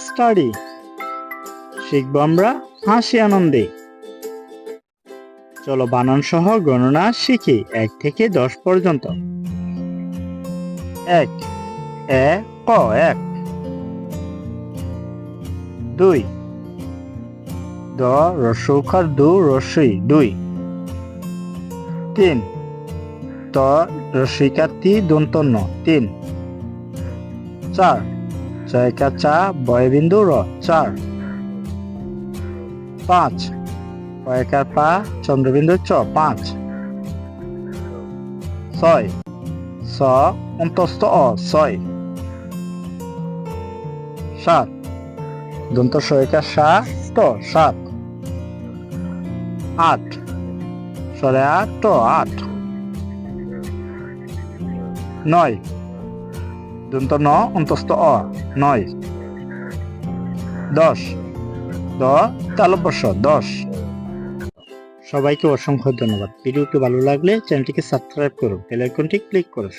Study, শিখবো আমরা হাসি আনন্দে। চলো বানান সহ গণনা শিখি 1 থেকে 10 পর্যন্ত। 1 এ ক 1, 2 দ রস্যকার দু রস্যই 2, 3 ত রস্যিকার তি দন্তন্য 3, 4 চয়কা চা বয়বিন্দু র 4, 5 পয়কার পা চন্দ্রবিন্দু চ 5, 6 স অন্তস্থ অ 6, 7 দন্ত সয়কার সা ট 7, 8 সরে আ ট 8, 9 দন্ত ন অন্তস্থ অ 9, 10 দ তালব্য শ 10। সবাইকে অসংখ্য ধন্যবাদ। ভিডিওটি ভালো লাগলে চ্যানেলটিকে সাবস্ক্রাইব করুন, বেল আইকনটি ক্লিক করুন।